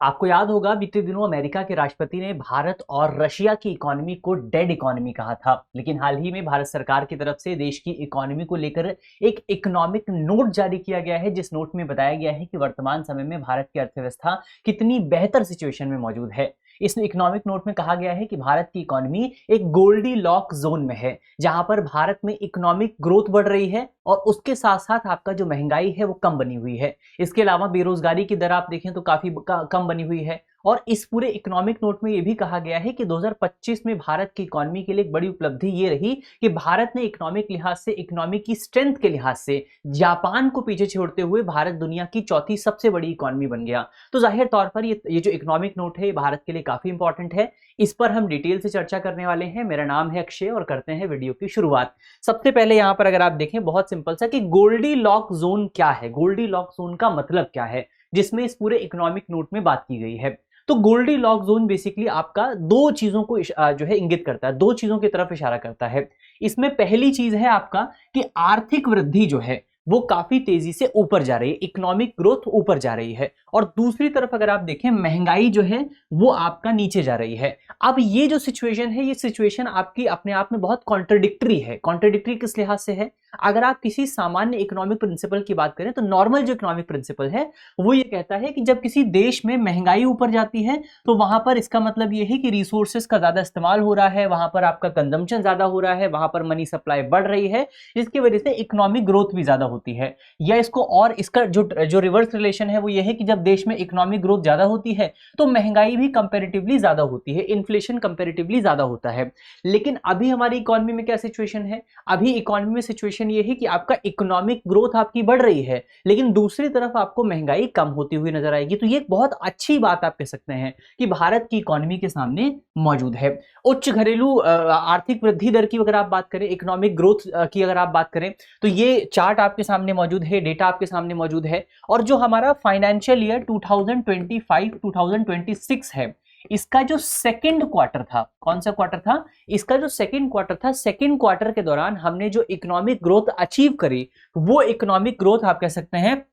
आपको याद होगा बीते दिनों अमेरिका के राष्ट्रपति ने भारत और रशिया की इकोनॉमी को डेड इकोनॉमी कहा था। लेकिन हाल ही में भारत सरकार की तरफ से देश की इकोनॉमी को लेकर एक इकोनॉमिक नोट जारी किया गया है, जिस नोट में बताया गया है कि वर्तमान समय में भारत की अर्थव्यवस्था कितनी बेहतर सिचुएशन में मौजूद है। इस इकोनॉमिक नोट में कहा गया है कि भारत की इकोनॉमी एक गोल्डी लॉक जोन में है, जहां पर भारत में इकोनॉमिक ग्रोथ बढ़ रही है और उसके साथ साथ आपका जो महंगाई है वो कम बनी हुई है। इसके अलावा बेरोजगारी की दर आप देखें तो काफी कम बनी हुई है। और इस पूरे इकोनॉमिक नोट में ये भी कहा गया है कि 2025 में भारत की इकोनॉमी के लिए एक बड़ी उपलब्धि ये रही कि भारत ने इकोनॉमिक लिहाज से, इकोनॉमी की स्ट्रेंथ के लिहाज से जापान को पीछे छोड़ते हुए भारत दुनिया की चौथी सबसे बड़ी इकोनॉमी बन गया। तो जाहिर तौर पर ये जो इकोनॉमिक नोट है ये भारत के लिए काफी इंपॉर्टेंट है। इस पर हम डिटेल से चर्चा करने वाले हैं। मेरा नाम है अक्षय और करते हैं वीडियो की शुरुआत। सबसे पहले यहां पर अगर आप देखें, बहुत सिंपल सा कि गोल्डी लॉक जोन क्या है, गोल्डी लॉक जोन का मतलब क्या है, जिसमें इस पूरे इकोनॉमिक नोट में बात की गई है। तो गोल्डी लॉक जोन बेसिकली आपका दो चीजों को जो है इंगित करता है, दो चीजों की तरफ इशारा करता है। इसमें पहली चीज है आपका कि आर्थिक वृद्धि जो है वो काफी तेजी से ऊपर जा रही है, इकोनॉमिक ग्रोथ ऊपर जा रही है। और दूसरी तरफ अगर आप देखें, महंगाई जो है वो आपका नीचे जा रही है। अब ये जो सिचुएशन है, ये सिचुएशन आपकी अपने आप में बहुत कॉन्ट्रडिक्टरी है। कॉन्ट्रडिक्टरी किस लिहाज से है? अगर आप किसी सामान्य इकोनॉमिक प्रिंसिपल की बात करें तो नॉर्मल जो इकोनॉमिक प्रिंसिपल है वो ये कहता है कि जब किसी देश में महंगाई ऊपर जाती है तो वहां पर इसका मतलब ये है कि रिसोर्सेज का ज्यादा इस्तेमाल हो रहा है, वहां पर आपका कंजम्पशन ज्यादा हो रहा है, वहां पर मनी सप्लाई बढ़ रही है, जिसकी वजह से इकोनॉमिक ग्रोथ भी ज्यादा होती है। या इसको, और इसका जो रिवर्स रिलेशन है वो ये है कि जब देश में इकोनॉमिक ग्रोथ ज्यादा होती है तो महंगाई भी कंपैरेटिवली ज्यादा होती है, इन्फ्लेशन कंपैरेटिवली ज्यादा होता है। लेकिन अभी हमारी इकोनॉमी में क्या सिचुएशन है? अभी इकोनॉमी में सिचुएशन ये है कि आपका इकोनॉमिक ग्रोथ आपकी बढ़ रही है, लेकिन दूसरी तरफ आपको महंगाई कम होती हुई नजर आएगी। तो ये एक बहुत अच्छी बात आप कह सकते हैं कि भारत की इकोनॉमी के सामने मौजूद है। उच्च घरेलू आर्थिक वृद्धि दर की अगर आप बात करें, इकोनॉमिक ग्रोथ की अगर आप बात करें, तो ये चार्ट आपके सामने मौजूद है, डेटा आपके सामने मौजूद है। और जो हमारा फाइनेंशियल ईयर 2025-2026 है, इसका जो सेकंड क्वार्टर था, कौन सा क्वार्टर था? इसका जो सेकंड क्वार्टर था, सेकंड क्वार्टर के दौरान हमने जो इकोनॉमिक ग्रोथ अचीव करी, वो इकोनॉमिक ग्रोथ आप कह सकते हैं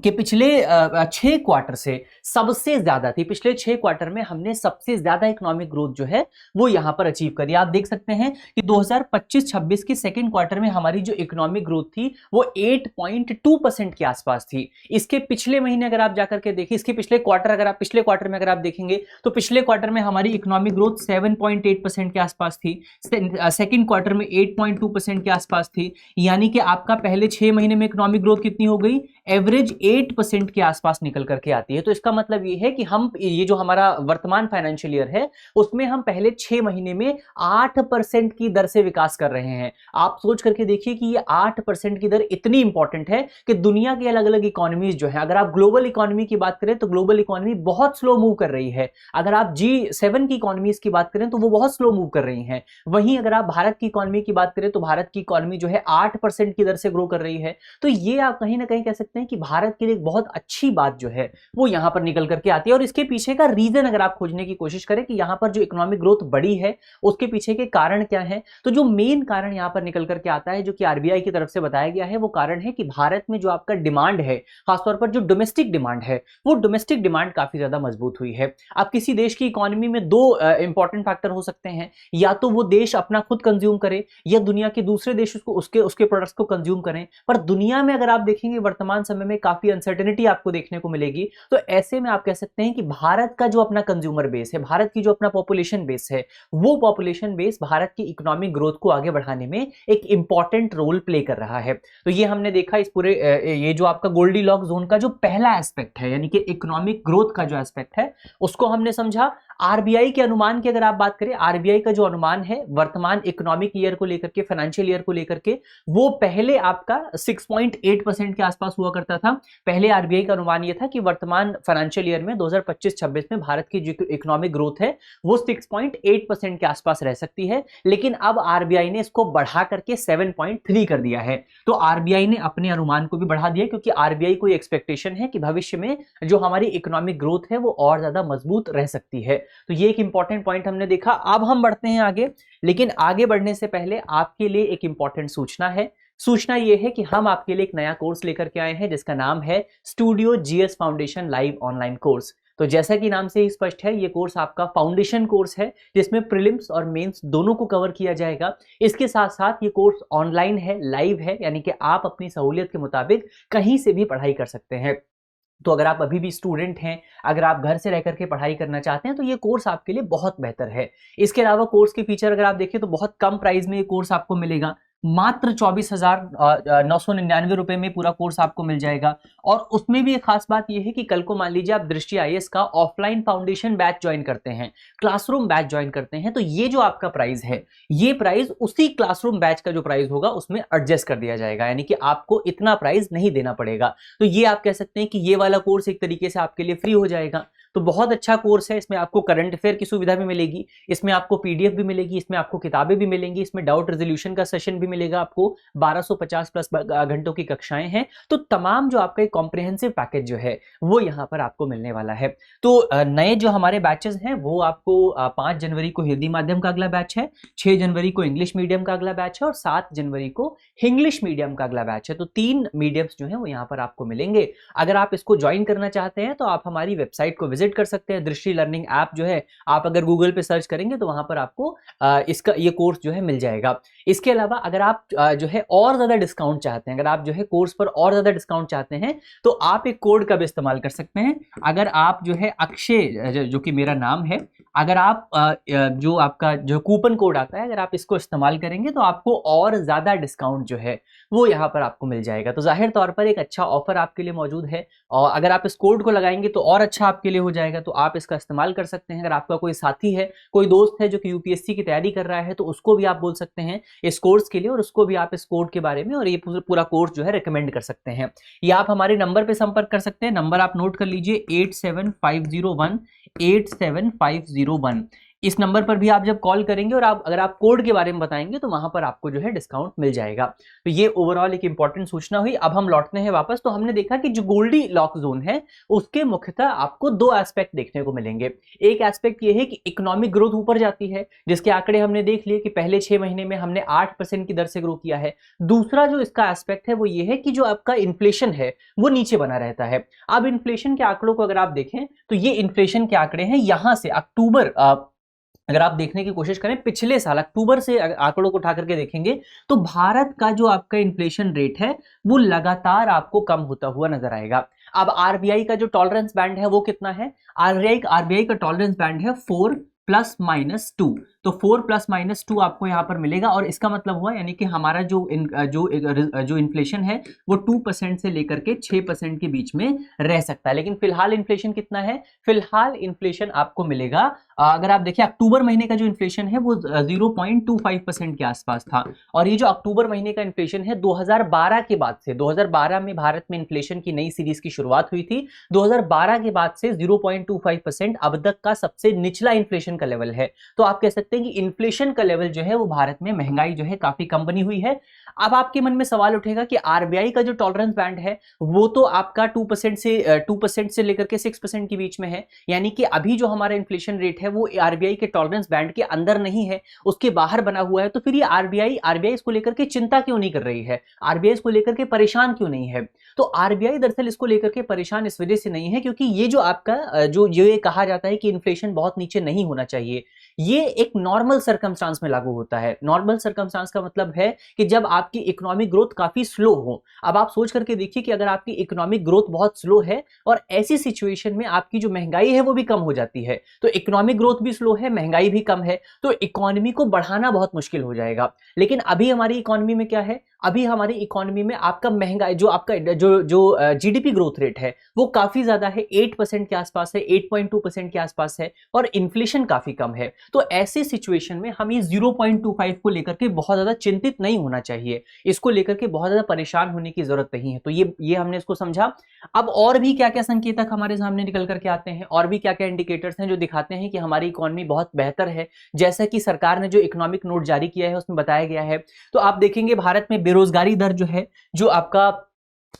कि पिछले 6 क्वार्टर से सबसे ज्यादा थी। पिछले 6 क्वार्टर में हमने सबसे ज्यादा इकोनॉमिक ग्रोथ जो है वो यहां पर अचीव करी। आप देख सकते हैं कि 2025-26 के सेकंड क्वार्टर में हमारी जो इकोनॉमिक ग्रोथ थी वो 8.2% के आसपास थी। इसके पिछले महीने अगर आप जाकर के देखिए, इसके पिछले क्वार्टर में अगर आप देखेंगे तो पिछले क्वार्टर में हमारी इकोनॉमिक ग्रोथ 7.8% के आसपास थी, सेकंड क्वार्टर में 8.2% के आसपास थी। यानी कि आपका पहले 6 महीने में इकोनॉमिक ग्रोथ कितनी हो गई? एवरेज 8% के आसपास निकल करके आती है। तो इसका मतलब ये है कि हम, ये जो हमारा वर्तमान फाइनेंशियल ईयर है उसमें हम पहले 6 महीने में 8% की दर से विकास कर रहे हैं। आप सोच करके देखिए कि ये 8% की दर इतनी इंपॉर्टेंट है कि दुनिया की अलग अलग इकोनॉमीज जो है, अगर आप ग्लोबल इकोनॉमी की बात करें तो ग्लोबल इकोनॉमी बहुत स्लो मूव कर रही है। अगर आप G7 की इकोनॉमीज की बात करें तो वो बहुत स्लो मूव कर रही हैं। वहीं अगर आप भारत की इकोनॉमी की बात करें तो भारत की इकोनॉमी जो है 8% की दर से ग्रो कर रही है। तो ये आप कहीं ना कहीं कह सकते हैं कि भारत के लिए एक बहुत अच्छी बात जो है वो यहां पर निकल करके आती है। और इसके पीछे का रीजन अगर आप खोजने की कोशिश करें कि यहां पर जो इकोनॉमिक ग्रोथ बढ़ी है उसके पीछे के कारण क्या है, तो जो मेन कारण यहां पर निकल करके आता है, जो कि आरबीआई की तरफ से बताया गया है, वो कारण है कि भारत में जो आपका डिमांड है, खासतौर पर जो डोमेस्टिक डिमांड है, वो डोमेस्टिक डिमांड काफी ज्यादा मजबूत हुई है। अब किसी देश की इकोनॉमी में दो इंपॉर्टेंट फैक्टर हो सकते हैं, या तो वो देश अपना खुद कंज्यूम करे या दुनिया के दूसरे देश उसके प्रोडक्ट्स को कंज्यूम करें। पर दुनिया में अगर आप देखेंगे वर्तमान समय में काफी अनसर्टेनिटी आपको देखने को मिलेगी। तो ऐसे में आप कह सकते हैं कि भारत का जो अपना कंज्यूमर बेस है, भारत की जो अपना पॉपुलेशन बेस है, वो पॉपुलेशन बेस भारत की इकोनॉमिक ग्रोथ को आगे बढ़ाने में एक इंपॉर्टेंट रोल प्ले कर रहा है। तो ये हमने देखा इस पूरे, ये जो आपका गोल्डी लॉक जोन का जो पहला एस्पेक्ट है, यानी कि इकोनॉमिक ग्रोथ का जो एस्पेक्ट है, उसको हमने समझा। आरबीआई के अनुमान की अगर आप बात करें, आरबीआई का जो अनुमान है वर्तमान इकोनॉमिक ईयर को लेकर के, फाइनेंशियल ईयर को लेकर के, वो पहले आपका 6.8% के आसपास हुआ करता था। पहले आरबीआई का अनुमान यह था कि वर्तमान फाइनेंशियल ईयर में 2025-26 में भारत की जो इकोनॉमिक ग्रोथ है वो 6.8% के आसपास रह सकती है। लेकिन अब आरबीआई ने इसको बढ़ा करके 7.3 कर दिया है। तो आरबीआई ने अपने अनुमान को भी बढ़ा दिया, क्योंकि आरबीआई को एक्सपेक्टेशन है कि भविष्य में जो हमारी इकोनॉमिक ग्रोथ है वो और ज्यादा मजबूत रह सकती है। तो ये एक इंपॉर्टेंट पॉइंट हमने देखा। अब हम बढ़ते हैं आगे, लेकिन आगे बढ़ने से पहले आपके लिए एक इंपॉर्टेंट सूचना है। सूचना यह है कि हम आपके लिए एक नया कोर्स लेकर के आए हैं जिसका नाम है studio GS foundation live online course. तो जैसा कि नाम से ही स्पष्ट है, ये कोर्स आपका फाउंडेशन कोर्स है जिसमें प्रीलिम्स और मेंस दोनों को कवर किया जाएगा। इसके साथ साथ ये कोर्स ऑनलाइन है, लाइव है, यानी कि आप अपनी सहूलियत के मुताबिक कहीं से भी पढ़ाई कर सकते हैं। तो अगर आप अभी भी स्टूडेंट हैं, अगर आप घर से रह करके पढ़ाई करना चाहते हैं, तो ये कोर्स आपके लिए बहुत बेहतर है। इसके अलावा कोर्स के फीचर अगर आप देखें तो बहुत कम प्राइस में ये कोर्स आपको मिलेगा, मात्र 24,999 रुपए में पूरा कोर्स आपको मिल जाएगा। और उसमें भी एक खास बात यह है कि कल को मान लीजिए आप दृष्टि आईएएस का ऑफलाइन फाउंडेशन बैच ज्वाइन करते हैं, क्लासरूम बैच ज्वाइन करते हैं, तो ये जो आपका प्राइस है, ये प्राइस उसी क्लासरूम बैच का जो प्राइस होगा उसमें एडजस्ट कर दिया जाएगा, यानी कि आपको इतना प्राइस नहीं देना पड़ेगा। तो ये आप कह सकते हैं कि ये वाला कोर्स एक तरीके से आपके लिए फ्री हो जाएगा। तो बहुत अच्छा कोर्स है, इसमें आपको करंट अफेयर की सुविधा भी मिलेगी, इसमें आपको पीडीएफ भी मिलेगी, इसमें आपको किताबें भी मिलेंगी, इसमें डाउट रेजोल्यूशन का सेशन भी मिलेगा आपको, 1250 प्लस घंटों की कक्षाएं हैं। तो तमाम जो आपका एक कॉम्प्रिहेंसिव पैकेज जो है वो यहाँ पर आपको मिलने वाला है। तो नए जो हमारे बैचेस हैं वो आपको 5 जनवरी को हिंदी माध्यम का अगला बैच है, 6 जनवरी को इंग्लिश मीडियम का अगला बैच है और 7 जनवरी को इंग्लिश मीडियम का अगला बैच है। तो 3 मीडियम्स जो है वो यहाँ पर आपको मिलेंगे। अगर आप इसको ज्वाइन करना चाहते हैं तो आप हमारी वेबसाइट को विजिट कर सकते हैं। दृष्टि लर्निंग ऐप जो है, आप अगर गूगल पे सर्च करेंगे तो वहां पर आपको इसका ये कोर्स जो है मिल जाएगा। इसके अलावा अगर आप जो है और ज्यादा डिस्काउंट चाहते हैं, अगर आप जो है कोर्स पर और ज्यादा डिस्काउंट चाहते हैं, तो आप एक कोड का भी इस्तेमाल कर सकते हैं। अगर आप जो है अक्षय, जो कि मेरा नाम है, अगर आप जो आपका जो कूपन कोड आता है, अगर आप इसको इस्तेमाल करेंगे तो आपको और ज्यादा डिस्काउंट जो है वो यहाँ पर आपको मिल जाएगा। तो जाहिर तौर पर एक अच्छा ऑफर आपके लिए मौजूद है, और अगर आप इस कोड को लगाएंगे तो और अच्छा आपके लिए हो जाएगा। तो आप इसका इस्तेमाल कर सकते हैं। अगर आपका कोई साथी है, कोई दोस्त है जो कि यूपीएससी की तैयारी कर रहा है, तो उसको भी आप बोल सकते हैं इस कोर्स के लिए, और उसको भी आप इस कोड के बारे में और ये पूरा कोर्स जो है रिकमेंड कर सकते हैं। या आप हमारे नंबर पे संपर्क कर सकते हैं। नंबर आप नोट कर लीजिए 8750187501। इस नंबर पर भी आप जब कॉल करेंगे और अगर आप कोड के बारे में बताएंगे तो वहां पर आपको जो है डिस्काउंट मिल जाएगा। तो ये ओवरऑल एक इंपॉर्टेंट सूचना हुई। अब हम लौटते हैं वापस। तो हमने देखा कि जो गोल्डी लॉक जोन है उसके मुख्यतः आपको 2 एस्पेक्ट देखने को मिलेंगे। एक एस्पेक्ट ये है कि इकोनॉमिक ग्रोथ ऊपर जाती है, जिसके आंकड़े हमने देख लिए कि पहले 6 महीने में हमने 8% की दर से ग्रो किया है। दूसरा जो इसका एस्पेक्ट है वो ये है कि जो आपका इन्फ्लेशन है वो नीचे बना रहता है। अब इन्फ्लेशन के आंकड़ों को अगर आप देखें तो ये इन्फ्लेशन के आंकड़े हैं, यहां से अक्टूबर, अगर आप देखने की कोशिश करें पिछले साल अक्टूबर से आंकड़ों को उठा करके देखेंगे तो भारत का जो आपका इन्फ्लेशन रेट है वो लगातार आपको कम होता हुआ नजर आएगा। अब आरबीआई का जो टॉलरेंस बैंड है वो कितना है? आरबीआई का टॉलरेंस बैंड है 4 ± 2। तो 4 ± 2 आपको यहाँ पर मिलेगा, और इसका मतलब हुआ यानी कि हमारा जो इन्फ्लेशन है वो 2% से लेकर के 6% के बीच में रह सकता है। लेकिन फिलहाल इन्फ्लेशन कितना है? फिलहाल इन्फ्लेशन आपको मिलेगा, अगर आप देखिए अक्टूबर महीने का जो इन्फ्लेशन है वो 0.25% के आसपास था। और ये जो अक्टूबर महीने का इन्फ्लेशन है 2012 के बाद से, 2012 में भारत में इन्फ्लेशन की नई सीरीज की शुरुआत हुई थी, 2012 के बाद से 0.25% अब तक का सबसे निचला इन्फ्लेशन का लेवल है। तो आप कह सकते हैं कि इन्फ्लेशन का लेवल जो है वो भारत में, महंगाई जो है काफी कम बनी हुई है। अब आपके मन में सवाल उठेगा कि आरबीआई का जो टॉलरेंस बैंड है वो तो आपका 2% से लेकर के 6% के बीच में है, यानी कि अभी जो हमारा इन्फ्लेशन रेट है वो आरबीआई के टॉलरेंस बैंड के अंदर नहीं है, उसके बाहर बना हुआ है। तो फिर ये आरबीआई इसको लेकर के चिंता क्यों नहीं कर रही है? आरबीआई इसको लेकर के परेशान क्यों नहीं है? तो आरबीआई दरअसल इसको लेकर के परेशान इस वजह से नहीं है क्योंकि ये जो आपका जो ये कहा जाता है कि इन्फ्लेशन बहुत नीचे नहीं होना चाहिए, ये एक नॉर्मल सर्कमस्टांस में लागू होता है। नॉर्मल सर्कमस्टांस का मतलब है कि जब आपकी इकोनॉमिक ग्रोथ काफी स्लो हो। अब आप सोच करके देखिए कि अगर आपकी इकोनॉमिक ग्रोथ बहुत स्लो है और ऐसी सिचुएशन में आपकी जो महंगाई है वो भी कम हो जाती है, तो इकोनॉमिक ग्रोथ भी स्लो है, महंगाई भी कम है, तो इकोनॉमी को बढ़ाना बहुत मुश्किल हो जाएगा। लेकिन अभी हमारी इकोनॉमी में क्या है? अभी हमारी इकोनॉमी में आपका महंगाई जो आपका जो जीडीपी ग्रोथ रेट है वो काफी ज्यादा है, 8% के आसपास है, 8.2% के आसपास है, और इन्फ्लेशन काफी कम है। तो ऐसे सिचुएशन में हम ये 0.25 को लेकर के बहुत ज्यादा चिंतित नहीं होना चाहिए, इसको लेकर के बहुत ज्यादा परेशान होने की जरूरत नहीं है। तो ये हमने इसको समझा। अब और भी क्या क्या संकेतक हमारे सामने निकल करके आते हैं, और भी क्या क्या इंडिकेटर्स हैं जो दिखाते हैं कि हमारी इकोनॉमी बहुत बेहतर है, जैसा कि सरकार ने जो इकोनॉमिक नोट जारी किया है उसमें बताया गया है। तो आप देखेंगे भारत में बेरोजगारी दर जो है, जो आपका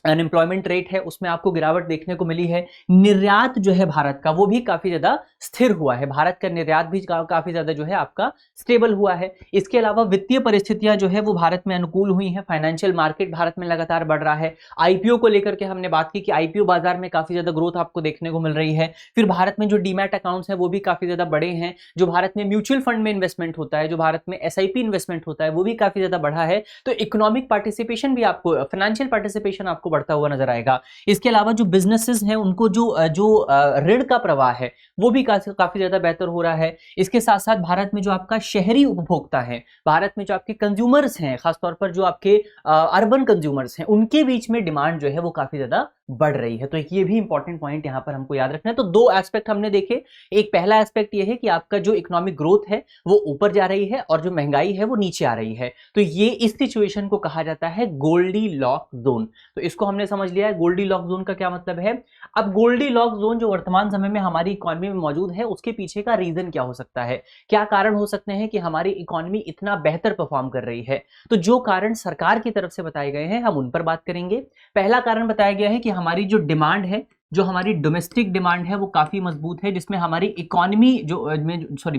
अनएम्प्लॉयमेंट रेट है उसमें आपको गिरावट देखने को मिली है। निर्यात जो है भारत का वो भी काफी ज्यादा स्थिर हुआ है, भारत का निर्यात भी काफी ज्यादा जो है आपका स्टेबल हुआ है। इसके अलावा वित्तीय परिस्थितियां जो है वो भारत में अनुकूल हुई हैं, फाइनेंशियल मार्केट भारत में लगातार बढ़ रहा है। आईपीओ को लेकर के हमने बात की कि आईपीओ बाजार में काफी ज्यादा ग्रोथ आपको देखने को मिल रही है। फिर भारत में जो डीमैट अकाउंट्स हैं वो भी काफी ज्यादा बड़े हैं। जो भारत में म्यूचुअल फंड में इन्वेस्टमेंट होता है, जो भारत में एसआईपी इन्वेस्टमेंट होता है वो भी काफी ज्यादा बढ़ा है। तो इकोनॉमिक पार्टिसिपेशन भी आपको, फाइनेंशियल पार्टिसिपेशन आपको बढ़ता हुआ नजर आएगा। इसके अलावा जो बिजनेसेस हैं उनको जो ऋण का प्रवाह है वो भी काफी ज्यादा बेहतर हो रहा है। इसके साथ साथ भारत में जो आपका शहरी उपभोक्ता है, भारत में जो आपके कंज्यूमर्स हैं, खासतौर पर जो आपके अर्बन कंज्यूमर्स हैं, उनके बीच में डिमांड जो है वो काफी ज्यादा बढ़ रही है। तो ये भी इंपॉर्टेंट पॉइंट यहां पर हमको याद रखना है। तो दो एस्पेक्ट हमने देखे। एक पहला एस्पेक्ट ये है कि आपका जो इकोनॉमिक ग्रोथ है वो ऊपर जा रही है और जो महंगाई है वो नीचे आ रही है। तो ये इस सिचुएशन को कहा जाता है गोल्डी लॉक जोन। तो इसको हमने समझ लिया है। गोल्डी लॉक जोन का क्या मतलब है? अब गोल्डी लॉक जोन जो वर्तमान समय में हमारी इकोनॉमी में मौजूद है उसके पीछे का रीजन क्या हो सकता है, क्या कारण हो सकते हैं कि हमारी इकोनॉमी इतना बेहतर परफॉर्म कर रही है? तो जो कारण सरकार की तरफ से बताए गए हैं हम उन पर बात करेंगे। पहला कारण बताया गया है कि हमारी जो डिमांड है, जो हमारी डोमेस्टिक डिमांड है वो काफी मजबूत है, जिसमें हमारी इकोनॉमी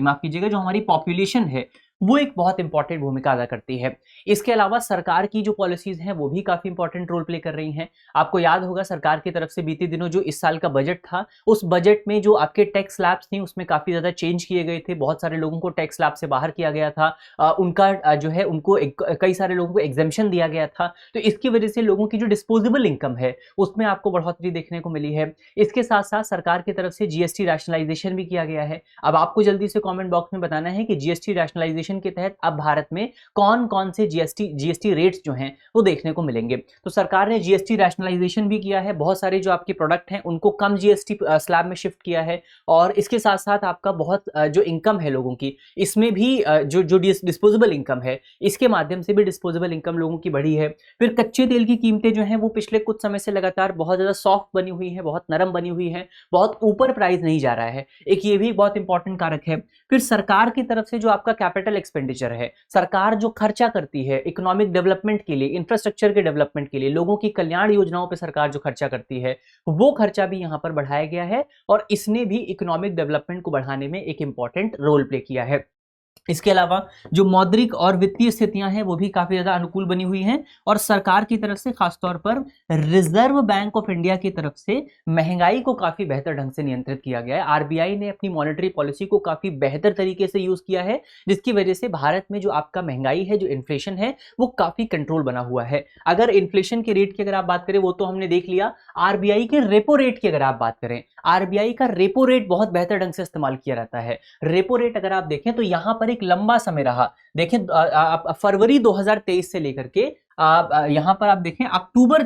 माफ कीजिएगा, जो हमारी पॉपुलेशन है वो एक बहुत इंपॉर्टेंट भूमिका अदा करती है। इसके अलावा सरकार की जो पॉलिसीज हैं वो भी काफी इंपॉर्टेंट रोल प्ले कर रही हैं। आपको याद होगा सरकार की तरफ से बीते दिनों जो इस साल का बजट था, उस बजट में जो आपके टैक्स स्लैब्स थी उसमें काफी ज्यादा चेंज किए गए थे। बहुत सारे लोगों को टैक्स स्लैब से बाहर किया गया था, उनका जो है उनको कई सारे लोगों को एग्जेम्पशन दिया गया था। तो इसकी वजह से लोगों की जो डिस्पोजेबल इनकम है उसमें आपको बढ़ोतरी देखने को मिली है। इसके साथ साथ सरकार की तरफ से जीएसटी रैशनलाइजेशन भी किया गया है। अब आपको जल्दी से कॉमेंट बॉक्स में बताना है कि जीएसटी रैशनलाइजेशन के तहत अब भारत में कौन कौन से जीएसटी रेट्स जो हैं वो देखने को मिलेंगे। तो सरकार ने जीएसटी रैशनलाइजेशन भी किया है, बहुत सारे जो आपके प्रोडक्ट हैं उनको कम जीएसटी स्लैब में शिफ्ट किया है। और इसके साथ साथ आपका बहुत जो इनकम है लोगों की, इसमें भी जो डिस्पोजेबल इनकम है इसके माध्यम से भी डिस्पोजेबल इनकम लोगों की बढ़ी है। फिर कच्चे तेल की कीमतें जो हैं वो पिछले कुछ समय से लगातार बहुत ज्यादा सॉफ्ट बनी हुई है, बहुत नरम बनी हुई है, बहुत ऊपर प्राइस नहीं जा रहा है। एक ये भी बहुत इंपॉर्टेंट कारक है। फिर सरकार की तरफ से जो आपका कैपिटल एक्सपेंडिचर है, सरकार जो खर्चा करती है इकोनॉमिक डेवलपमेंट के लिए, इंफ्रास्ट्रक्चर के डेवलपमेंट के लिए, लोगों की कल्याण योजनाओं पे सरकार जो खर्चा करती है वो खर्चा भी यहां पर बढ़ाया गया है और इसने भी इकोनॉमिक डेवलपमेंट को बढ़ाने में एक इंपॉर्टेंट रोल प्ले किया है। इसके अलावा जो मौद्रिक और वित्तीय स्थितियां हैं वो भी काफी ज्यादा अनुकूल बनी हुई हैं और सरकार की तरफ से, खासतौर पर रिजर्व बैंक ऑफ इंडिया की तरफ से, महंगाई को काफी बेहतर ढंग से नियंत्रित किया गया है। आरबीआई ने अपनी मॉनेटरी पॉलिसी को काफी बेहतर तरीके से यूज किया है, जिसकी वजह से भारत में जो आपका महंगाई है, जो इन्फ्लेशन है, वो काफी कंट्रोल बना हुआ है। अगर इन्फ्लेशन के रेट की अगर आप बात करें वो तो हमने देख लिया। आरबीआई के रेपो रेट की अगर आप बात करें, आरबीआई का रेपो रेट बहुत बेहतर ढंग से इस्तेमाल किया जाता है। रेपो रेट अगर आप देखें तो यहां पर एक लंबा समय रहा। देखें फरवरी 2023 से लेकर के यहां पर आप देखें अक्टूबर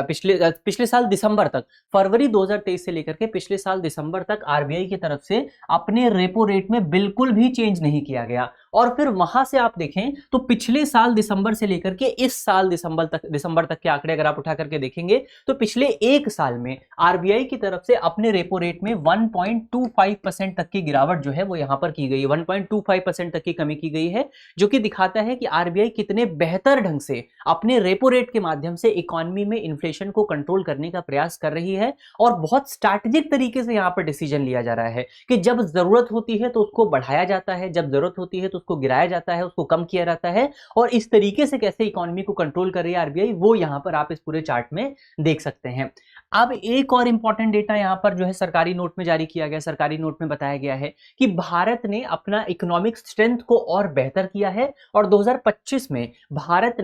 पिछले साल दिसंबर तक, फरवरी 2023 से लेकर के पिछले साल दिसंबर तक आरबीआई की तरफ से अपने रेपो रेट में बिल्कुल भी चेंज नहीं किया गया। और फिर वहां से आप देखें तो पिछले साल दिसंबर से लेकर के इस साल दिसंबर तक के आंकड़े अगर आप उठा करके देखेंगे तो पिछले एक साल में आरबीआई की तरफ से अपने रेपो रेट में 1.25% तक की गिरावट जो है वो यहां पर की गई है, 1.25% तक की कमी की गई है, जो कि दिखाता है कि आरबीआई कितने बेहतर ढंग से अपने रेपो रेट के माध्यम से इकोनॉमी में इन्फ्लेशन को कंट्रोल करने का प्रयास कर रही है। और बहुत स्ट्रैटेजिक तरीके से यहां पर डिसीजन लिया जा रहा है कि जब जरूरत होती है तो उसको बढ़ाया जाता है, जब जरूरत होती है तो उसको गिराया जाता है, उसको कम किया जाता है। और इस तरीके से कैसे इकोनॉमी को कंट्रोल कर रही है आरबीआई, वो यहां पर आप इस पूरे चार्ट में देख सकते हैं। अब एक और इंपॉर्टेंट डेटा यहां पर जो है सरकारी नोट में जारी किया गया, सरकारी नोट में बताया गया है कि भारत ने अपना इकोनॉमिक स्ट्रेंथ को और बेहतर किया है और 2025 में भारत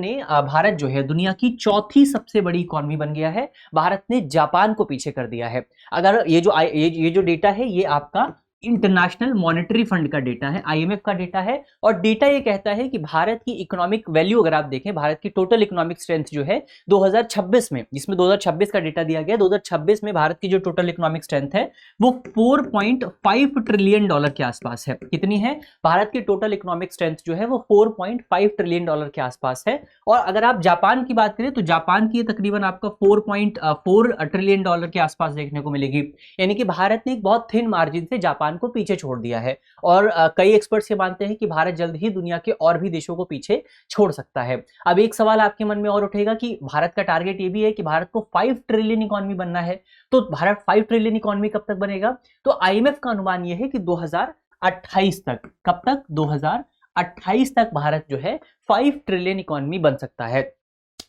जो है दुनिया की चौथी सबसे बड़ी इकोनॉमी बन गया है। भारत ने जापान को पीछे कर दिया है। अगर ये जो डेटा है ये आपका इंटरनेशनल मॉनेटरी फंड का डेटा है, आईएमएफ का डेटा है। और डेटा ये कहता है कि भारत की इकोनॉमिक वैल्यू अगर आप देखें, भारत की टोटल इकोनॉमिक स्ट्रेंथ जो है 2026 में, जिसमें 2026 का डेटा दिया गया, 2026 में भारत की जो टोटल इकोनॉमिक स्ट्रेंथ है वो $4.5 ट्रिलियन के आसपास है। कितनी है? भारत की टोटल इकोनॉमिक स्ट्रेंथ जो है वो $4.5 ट्रिलियन के आसपास है। और अगर आप जापान की बात करें तो जापान की तकरीबन आपका $4.4 ट्रिलियन के आसपास देखने को मिलेगी। यानी कि भारत ने एक बहुत थिन मार्जिन से जापान जापान को पीछे छोड़ दिया है। और कई एक्सपर्ट्स ये मानते हैं कि भारत जल्द ही दुनिया के और भी देशों को पीछे छोड़ सकता है। अब एक सवाल आपके मन में और उठेगा कि भारत का टारगेट ये भी है कि भारत को 5 ट्रिलियन इकोनॉमी बनना है, तो भारत 5 ट्रिलियन इकोनॉमी कब तक बनेगा? तो आईएमएफ का अनुमान यह है कि 2028 तक, कब तक? 2028 तक भारत जो है 5 ट्रिलियन इकोनॉमी बन सकता है।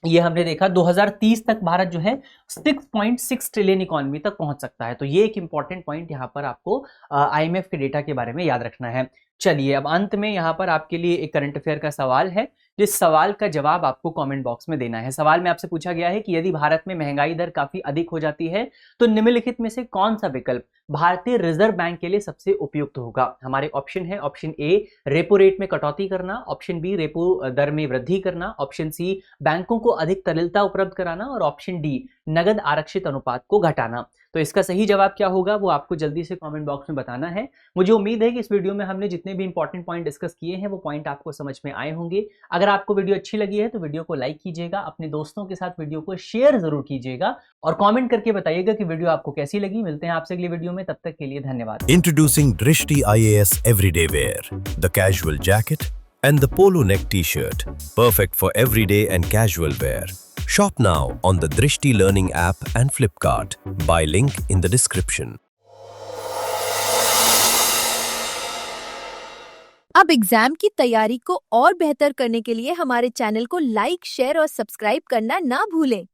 ये हमने देखा 2030 तक भारत जो है 6.6 ट्रिलियन इकोनॉमी तक पहुंच सकता है। तो ये एक इंपॉर्टेंट पॉइंट यहां पर आपको आईएमएफ के डेटा के बारे में याद रखना है। चलिए अब अंत में यहां पर आपके लिए एक करंट अफेयर का सवाल है, जिस सवाल का जवाब आपको कमेंट बॉक्स में देना है। सवाल में आपसे पूछा गया है कि यदि भारत में महंगाई दर काफी अधिक हो जाती है तो निम्नलिखित में से कौन सा विकल्प भारतीय रिजर्व बैंक के लिए सबसे उपयुक्त होगा? हमारे ऑप्शन है, ऑप्शन ए रेपो रेट में कटौती करना, ऑप्शन बी रेपो दर में वृद्धि करना, ऑप्शन सी बैंकों को अधिक तरलता उपलब्ध कराना और ऑप्शन डी नगद आरक्षित अनुपात को घटाना। तो इसका सही जवाब क्या होगा वो आपको जल्दी से कमेंट बॉक्स में बताना है। मुझे उम्मीद है कि इस वीडियो में हमने जितने भी इंपॉर्टेंट पॉइंट डिस्कस किए हैं वो पॉइंट आपको समझ में आए होंगे। अगर आपको वीडियो अच्छी लगी है तो वीडियो को लाइक कीजिएगा, अपने दोस्तों के साथ वीडियो को शेयर जरूर कीजिएगा और कमेंट करके बताइएगा कि वीडियो आपको कैसी लगी। मिलते हैं आपसे अगली वीडियो में, तब तक के लिए धन्यवाद। Introducing Drishti IAS Everyday Wear, the casual jacket and the polo neck t-shirt, perfect for everyday and casual wear. Shop now on the Drishti Learning app and Flipkart. Buy link in the description. अब exam की तैयारी को और बेहतर करने के लिए हमारे चैनल को लाइक, शेयर और सब्सक्राइब करना ना भूलें।